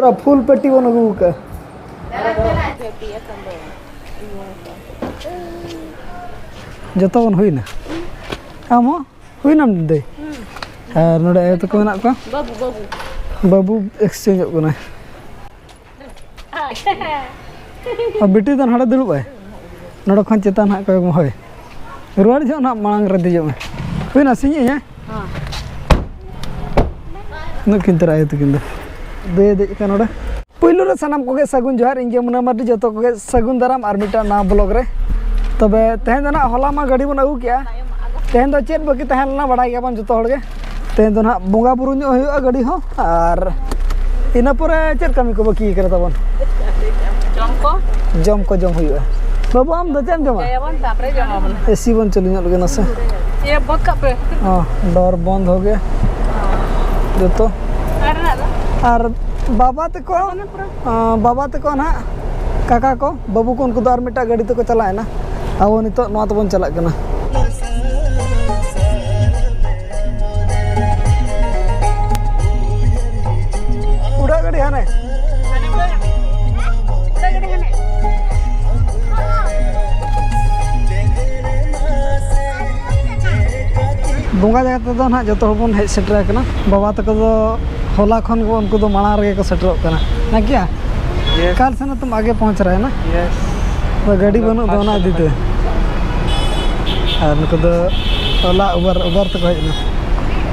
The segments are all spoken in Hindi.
पूरा फुल पेटी बन अगू का जतो बन हुई ना आम हुई ना दे और नोडे तो को मेना को बाबू एक्सचेंज होना और बेटी तो हाड़े दुड़ब है नोडे खन चेतान हाँ को होय रुआड़ जो ना मांग रे दिजो में हुई ना सिंह है नुकिन तरह आयो तकिन दे दे का नोडे पहिलो रे सनाम कोगे सगुन जोहार इंगे मुना मार्डी जतो कोगे सगुन दाराम और मिटा ना ब्लॉग रे तबे तेहन ना होला मा गाड़ी बन आगु किया तेहन दो चेत बाकी तहन ना बड़ा गया बन जतो हड़गे तेहन दो ना बोंगा बुरु नो हुआ गाड़ी हो और इना परे चेत कमी को बाकी करे तबन जम को जम हुआ बाबू आम दो चेम जमा एसी बन चली लगे ना से ये बंद का पे हां डोर बंद हो गया जतो और बाबा तक ना काका को बाबू को उनको और मिटा गाड़ी तक चला है ना अब नित तबन चला उड़ा गाड़ी हाने बोंगा जगह तो ना जो बन हेज सेटर बाबा तक होला खन को उनको तो माड़ा रे को सेटरों करना ना क्या काल से ना तुम आगे पहुंच रहे हैं ना तो गाड़ी बनो दो ना दीते और उनको तो होला उबर तक हेज ना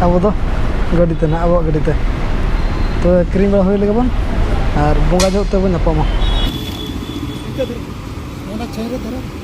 अब तो गाड़ी ते ना अब गाड़ी ते तो क्रीम बड़ा होय लगे बन और बोंगा जो ते बन नपामा मोना छैरे धरा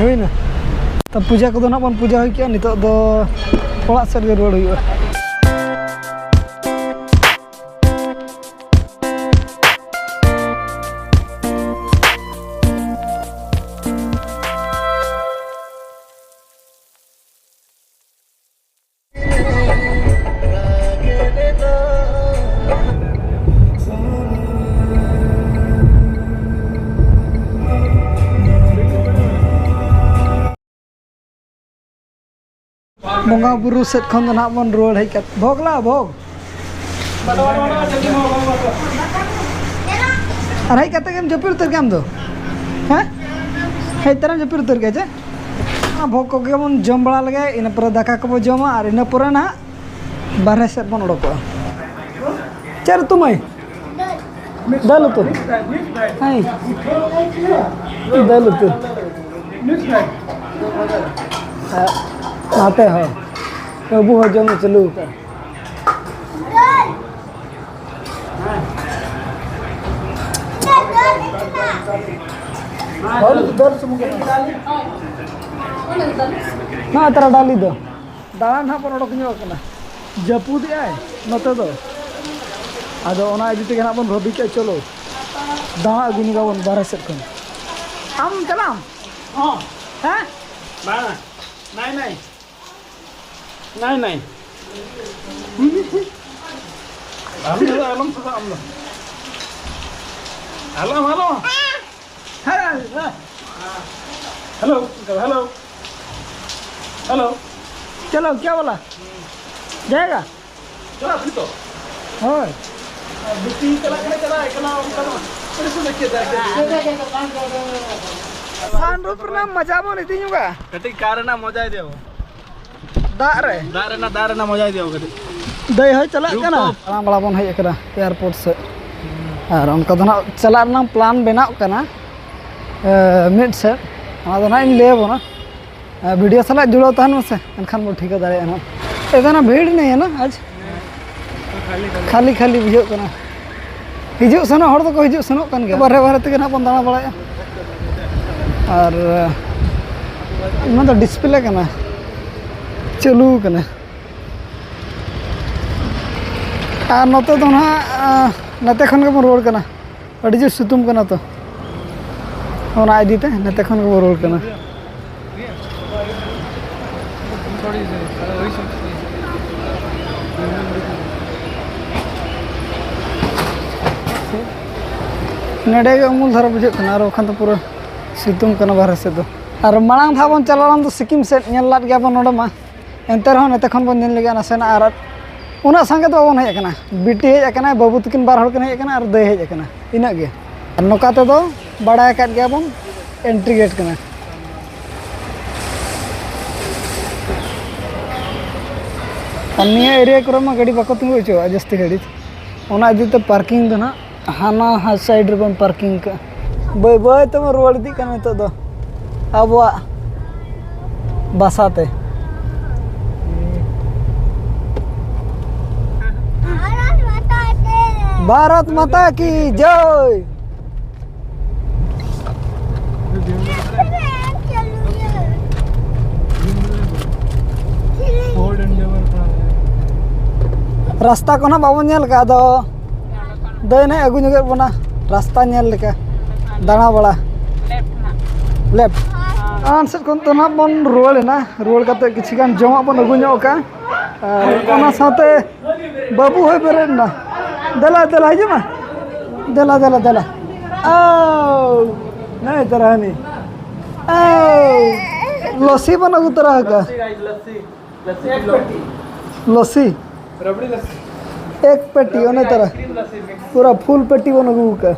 हुई ना तब पूजा को ना बन पूजा हुई क्या नित दो ओड़ा सेट गे रुआड़ हुई बोंगा बुरु सेट खन ना बन रुआड़ हेज का भोगला भोग और हेज कते गेम जपिर उतर गेम दो हैं हेज तरह जपिर उतर के जे भोग को के बन जम बड़ा लगे इन पर दाका को जमा और इन पर ना बाहर सेट बन उडको चल तुमय दाल तो हाय दाल तो आते हो बाबू हो जम चलू कर ना तेरा डाली दो दालान हाँ पर उडक ना जपूद आए नते दो आदो ओना इदी ते ना बन भाबी के चलो दाहा अगुनी का बन बारह सेट खन आम चलाम हां हैं नहीं नहीं नहीं नहीं आलम सदा आलम आलम हेलो हेलो हेलो हेलो चलो क्या बोला जाएगा चलो अभी तो हाँ बुकिंग चला एकला उनका सनरूफ ना मजा बन इदी नुगा कटी कार ना मजा दियो दारे ना मजा दियो कटी दई हो चला कना आराम बड़ा बन हेय करा एयरपोर्ट से और उनका तो ना चला ना प्लान बनाव कना मिड से आदो ना इन लेबो ना वीडियो सला जुड़ो तहन से एनखान बो ठीक दाड़े ना एदना भीड़ नहीं है ना आज खाली खाली बुझो कना हिजु सनो हर तो हिजु सनो कन गया बारे बारे तक ना बन दाना बड़ा और ना तो डिस्प्ले कना चालू कना और नते तो ना नते खन के रोड कना अड़ी जो सुतुम कना तो ओना आईडी ते नते खन के रोड कना नेडे के अमूल धारा बुझे कना और ओखान तो पूरा सितुम कना बाहर से तो और मांग था बन चलाम तो सिक्किम से लाद गया बन नोडे मा एंतर हो नते खन बन नेल लगे नासेना और उना संगे तो बन हेज कना बिटी हेज कना बाबू तकिन बार हड़ कना हेज कना और दे हेज कना इना गे और नोका ते दो बड़ा काट गया बन एंट्री गेट कना अन्य एरिया करे मा गाड़ी बाको तिंगु चो जस्ती गाड़ी ओना इदी ते पार्किंग दो ना हाना हा साइड रे पार्किंग का बाय बाय तम रोड दी कना तो दो अब बसाते भारत माता की जय रास्ता को ना बाबन नेल का दो दे अगू नगे बना रास्ता नेल लेका दाना बड़ा लेफ्ट आन से कोन तो ना बन रोल ना रोल काते किछि गान जमा बन अगू नो का ओना साथे बाबू होय बेरे ना दला दला हिजमा दला दला दला ओ नहीं तरह नहीं ओ लस्सी बन अगू तरह का लस्सी रबड़ी लस्सी एक पेटी ओने तरह पूरा फुल पेटी बन अगू का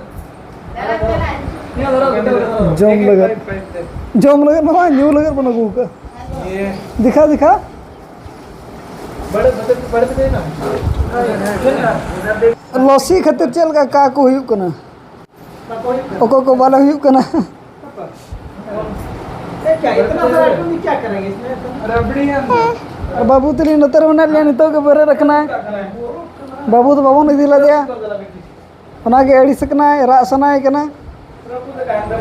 जम लगे ना न्यू लगे बन अगू का दिखा दिखा बड़े ना लस्सी खातिर चल का को हुयु कना ओको को वाला हुयु कना क्या इतना बड़ा आइटम क्या करेंगे इसमें रबड़ी है बाबू तली नतर बना लिया नितो के बरे रखना है बाबू तो बाबू ने दिला दिया ओना के एड़ी सकना है रासना है कना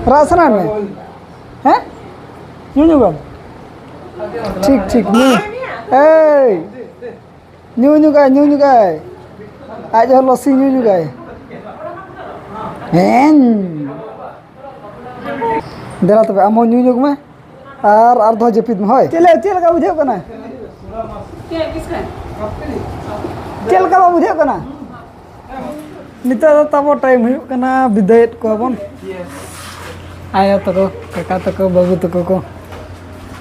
रासना में हैं न्यू गम ठीक ठीक न्यू गाय आज हो लस्सी न्यू गाय हैं देला तबे आमो न्यू में और दो जपित में होय चले का बुझे कना चल का बुझे कना नित तब टाइम हुई कना विदायत को बन आया तको काका तको बाबू तको को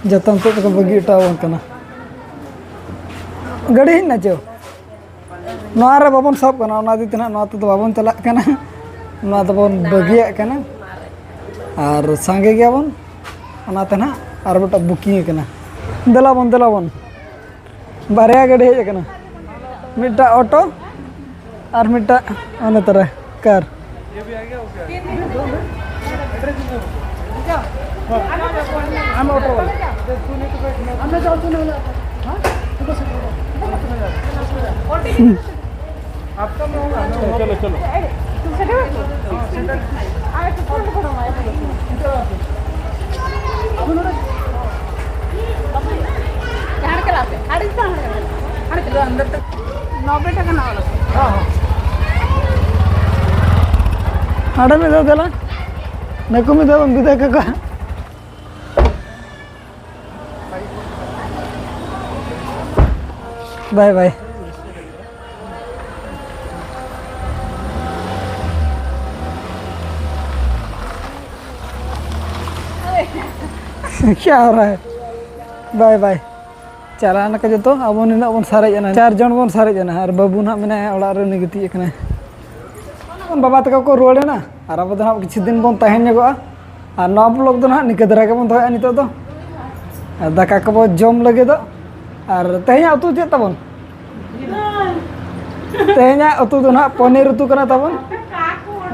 जतन तको बगी उठावन कना गड़ी ना जो नोआरे बाबन सब कना ओना दी तना नोआ तो बाबन चला कना नोआ तो बन बगिया कना और संगे गया बन ओना तना और बेटा बुकिंग कना दला बन बारया गाड़ी हेज कना मिटा ऑटो और मिटा ओने तरह कार ये भी आ गया क्या हम ऑटो वाला हमने जाओ सुनो हां आपका में होगा चलो चलो अंदर तक 90 टका ना वाला हां आड़ा में दो दला नको में दो विदा का बाय बाय क्या हो रहा है बाय बाय चलाना का जो तो अब बन सारे 4 जन बन सारे और बाबू ना मेना ओड़ा रे गिती बाबा तक को रुआड़े ना और अब तो हाँ किसी दिन बन तहन जगोआ और नवा ब्लॉग दो ना निका धरा के बन दोया नितो दो दाका को जम लगे दो और तेहें उतु चेक तबन तेहें उतु दो ना पनीर उतु कना तबन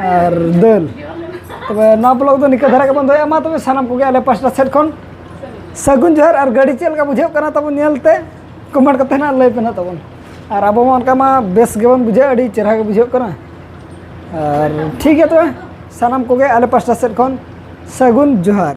और दाल तब नवा ब्लॉग दो निका धरा के बन दोया मा तब सानाम को आले पास्टा सेट खन सगुन जोहर और गाड़ी चेल का बुझे कना तबन नेलते कमेंट करते ना लय पे ना तबन और अब उनका मा बेस गेबन बुझे अड़ी चेहरा के बुझे कना और ठीक है तो सानाम को आले पास्टा सेट खन सगुन जोहर।